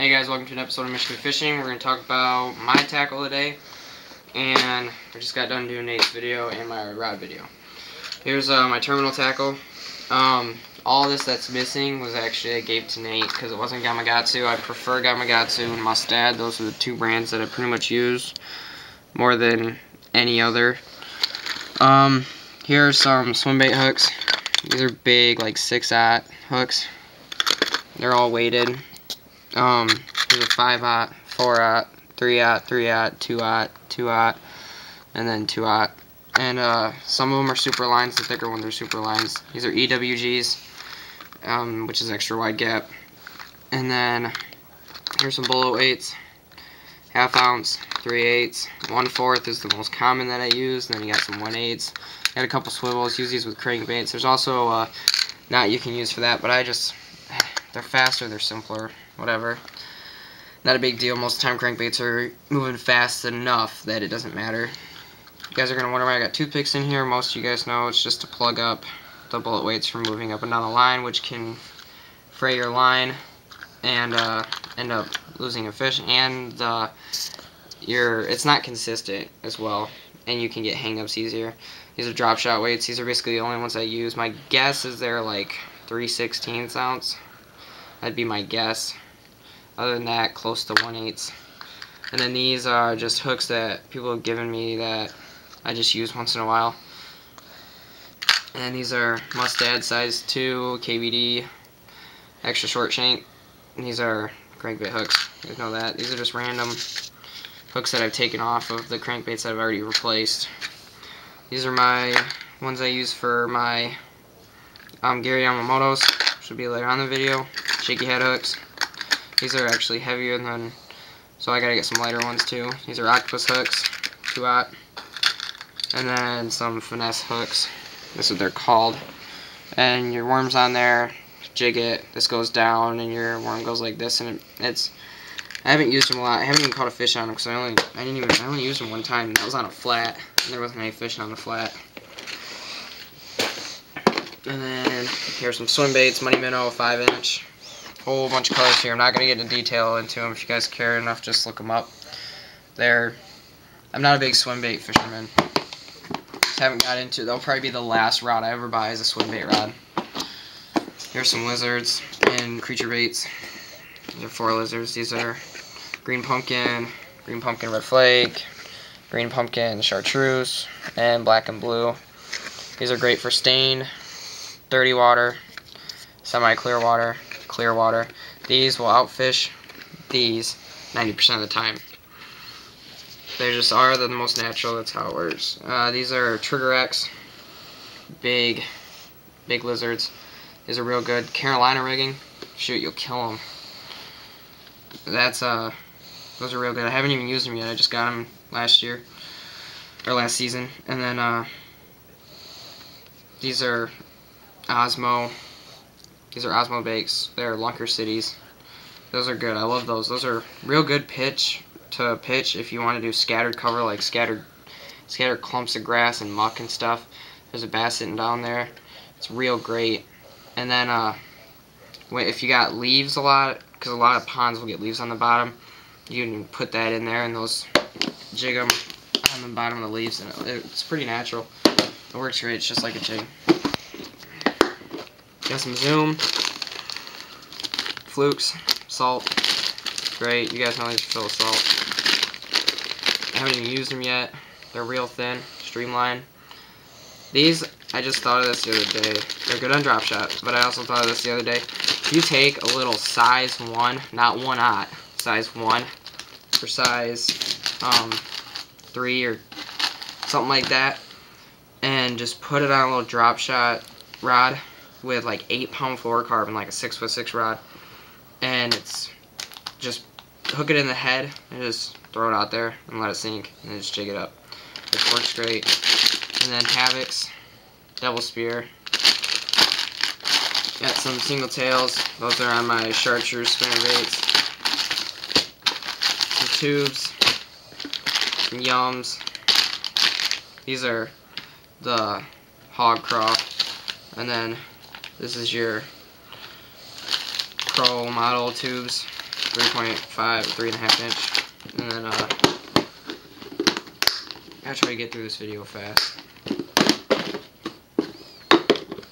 Hey guys, welcome to an episode of Michigan Fishing. We're going to talk about my tackle today, and I just got done doing Nate's video and my rod video. Here's my terminal tackle. All this that's missing was actually I gave to Nate because it wasn't Gamakatsu. I prefer Gamakatsu and Mustad. Those are the two brands that I pretty much use more than any other. Here are some swim bait hooks. These are big, like 6/0 hooks. They're all weighted. There's a 5/0, 4/0, 3/0, 3/0, 2/0, 2/0, and then 2/0. And some of them are super lines. The thicker ones are super lines. These are EWGs, which is extra wide gap. And then here's some bullet weights: 1/2 ounce, 3/8, 1/4 is the most common that I use. And then you got some 1/8. Got a couple swivels. Use these with crankbaits. There's also a knot you can use for that, but they're faster, they're simpler, whatever. Not a big deal. Most of the time crankbaits are moving fast enough that it doesn't matter. You guys are going to wonder why I got toothpicks in here. Most of you guys know it's just to plug up the bullet weights from moving up and down the line, which can fray your line and end up losing a fish. And it's not consistent as well, and you can get hang-ups easier. These are drop shot weights. These are basically the only ones I use. My guess is they're like 3/16 ounce. That'd be my guess. Other than that, close to 1/8. And then these are just hooks that people have given me that I just use once in a while. And these are Mustad size 2 KVD extra short shank. And these are crankbait hooks. You guys know that. These are just random hooks that I've taken off of the crankbaits that I've already replaced. These are my ones I use for my Gary Yamamoto's. Should be later on in the video. Shaky head hooks. These are actually heavier than, so I gotta get some lighter ones too. These are octopus hooks, 2/0, and then some finesse hooks. This is what they're called. And your worm's on there, jig it. This goes down, and your worm goes like this. And I haven't used them a lot. I haven't even caught a fish on them because I only used them one time. And that was on a flat. And there wasn't any fish on the flat. And then here's some swim baits, Money Minnow, 5-inch. Whole bunch of colors here. I'm not going to get into detail into them. If you guys care enough, just look them up. I'm not a big swim bait fisherman. Just haven't got into it. They'll probably be the last rod I ever buy is a swim bait rod. Here's some lizards and creature baits. These are 4 lizards. These are green pumpkin red flake, green pumpkin chartreuse, and black and blue. These are great for stained, dirty water, semi-clear water, clear water. These will outfish these 90% of the time. They just are. They're the most natural. That's how it works. These are Trigger X, big lizards. These are real good. Carolina rigging. Shoot, you'll kill them. Those are real good. I haven't even used them yet. I just got them last season. And then these are Osmo. These are Osmo bakes. They're Lunker Cities. Those are good. I love those. Those are real good pitch if you want to do scattered cover, like scattered clumps of grass and muck and stuff. There's a bass sitting down there. It's real great. And then if you got leaves a lot, because a lot of ponds will get leaves on the bottom, you can put that in there and those jig them on the bottom of the leaves, and it's pretty natural. It works great. It's just like a jig. Got some Zoom, flukes, salt. Great. You guys know these are full of salt. I haven't even used them yet. They're real thin, streamlined. These, I just thought of this the other day. They're good on drop shot, but I also thought of this the other day. If you take a little size 1, not 1/0, size 1 for size 3 or something like that, and just put it on a little drop shot rod with like 8-pound fluorocarbon, like a 6'6" rod, and it's just hook it in the head and just throw it out there and let it sink and then just jig it up. It works great. And then Havoc's Devil Spear. Got some single tails. Those are on my chartreuse spinner baits. Some tubes. Some yums. These are the hog craw. And then this is your pro model tubes. 3.5, 3.5 inch. And then I'll try to get through this video fast.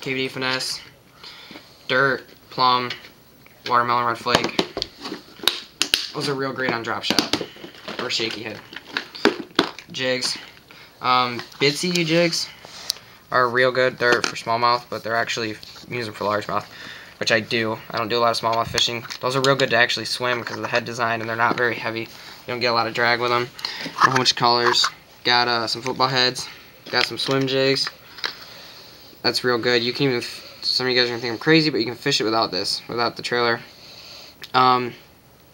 KVD finesse, dirt, plum, watermelon red flake. Those are real great on drop shot or shaky head. Jigs, Bitsy jigs are real good. They're for smallmouth, but they're actually use them for largemouth, which I do. I don't do a lot of smallmouth fishing. Those are real good to actually swim because of the head design, and they're not very heavy. You don't get a lot of drag with them. A whole bunch of colors. Got some football heads. Got some swim jigs. That's real good. You can even, some of you guys are gonna think I'm crazy, but you can fish it without this, without the trailer.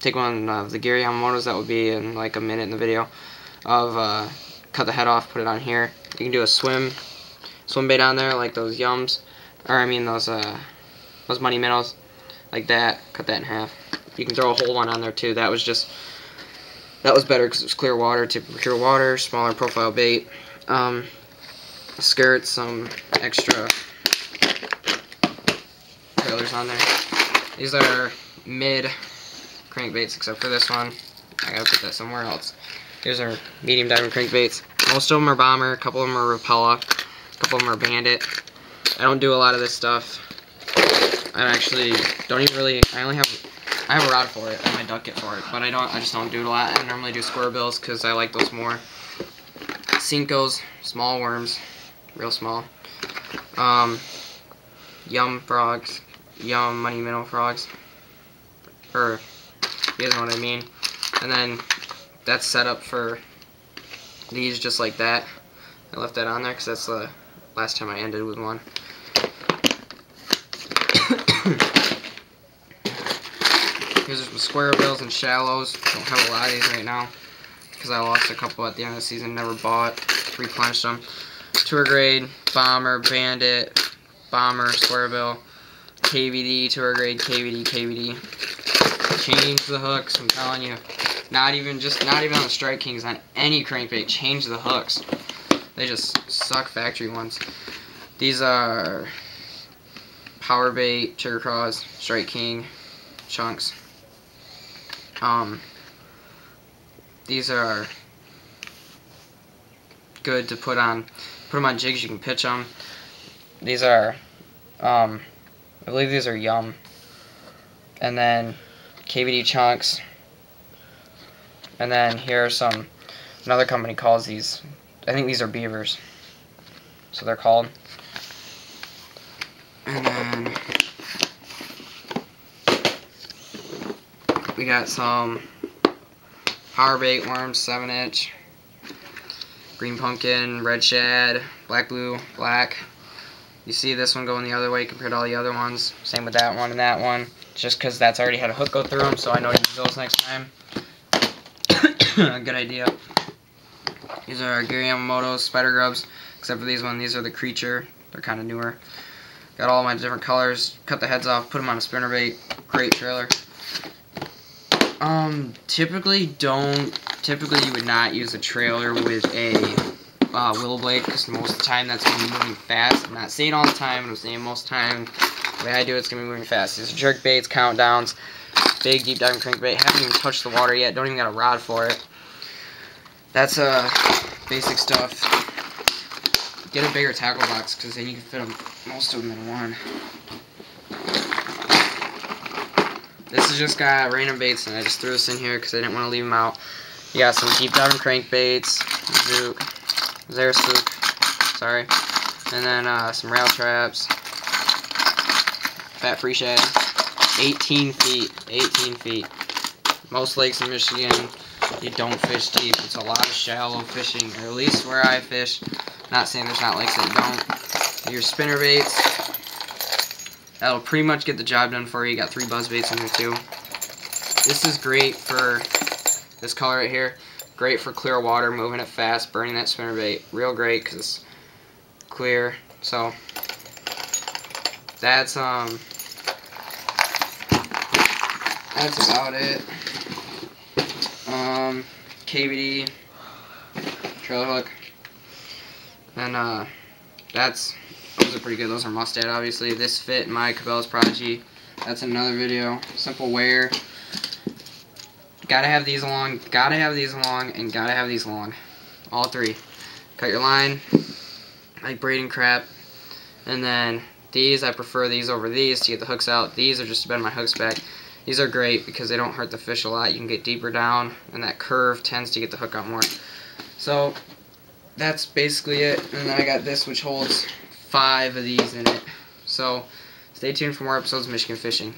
Take one of the Gary Yamamoto's that will be in like a minute in the video. Of cut the head off, put it on here. You can do a swim bait on there, like those yums, or I mean those money minnows, like that. Cut that in half. You can throw a whole one on there too. That was better because it was clear water, typical clear water, smaller profile bait. Skirts, some extra trailers on there. These are mid crankbaits, except for this one. I gotta put that somewhere else. These are medium diamond crankbaits. Most of them are bomber, a couple of them are Rapala, a couple of them are bandit. I don't do a lot of this stuff. I actually don't even really, I have a rod for it, I have my duck kit for it, but I just don't do it a lot. I normally do square bills because I like those more. Cincos, small worms, real small. Yum frogs, yum money minnow frogs, or you guys know what I mean. And then that's set up for these just like that. I left that on there because that's the last time I ended with one. Here's some square bills and shallows. Don't have a lot of these right now because I lost a couple at the end of the season, never bought, replenished them. Tour grade, bomber, bandit, bomber, square bill, KVD, tour grade, KVD, KVD. Change the hooks, I'm telling you. Not even on the Strike Kings, on any crankbait, change the hooks. They just suck, factory ones. These are power bait, Trigger Claws, Strike King, chunks. These are good to put them on jigs. You can pitch them. These are, I believe these are Yum. And then KVD chunks. And then here are another company calls these, I think these are beavers. So they're called. And then we got some power bait worms, 7-inch. Green pumpkin, red shad, black blue, black. You see this one going the other way compared to all the other ones. Same with that one and that one. Just because that's already had a hook go through them, so I know to use those next time. Good idea. These are Gary Yamamoto's spider grubs, except for these ones. These are the Creature. They're kind of newer. Got all my different colors. Cut the heads off, put them on a spinnerbait. Great trailer. Typically you would not use a trailer with a willow blade because most of the time that's going to be moving fast. I'm not saying all the time, but I'm saying most of the time. The way I do it's going to be moving fast. These are jerk baits, countdowns, big deep diving crankbait. Haven't even touched the water yet. Don't even got a rod for it. That's basic stuff. Get a bigger tackle box because then you can fit most of them in one. This has just got random baits, and I just threw this in here because I didn't want to leave them out. You got some deep diving crankbaits, Zook, Zarasook, sorry, and then some rail traps, fat free shad, 18 feet. Most lakes in Michigan, you don't fish deep. It's a lot of shallow fishing, or at least where I fish. Not saying there's not lakes that don't. Your spinner baits, that'll pretty much get the job done for you. You got 3 buzz baits in here too. This is great for this color right here. Great for clear water, moving it fast, burning that spinner bait. Real great because it's clear. So that's about it. KVD trailer hook, and those are pretty good. Those are Mustad, obviously. This fit my Cabela's Prodigy. That's another video. Simple wear. Gotta have these along, gotta have these along, and gotta have these along. All three. Cut your line, like braiding crap. And then these, I prefer these over these to get the hooks out. These are just to bend my hooks back. These are great because they don't hurt the fish a lot. You can get deeper down, and that curve tends to get the hook out more. So that's basically it. And then I got this, which holds 5 of these in it. So stay tuned for more episodes of Michigan Fishing.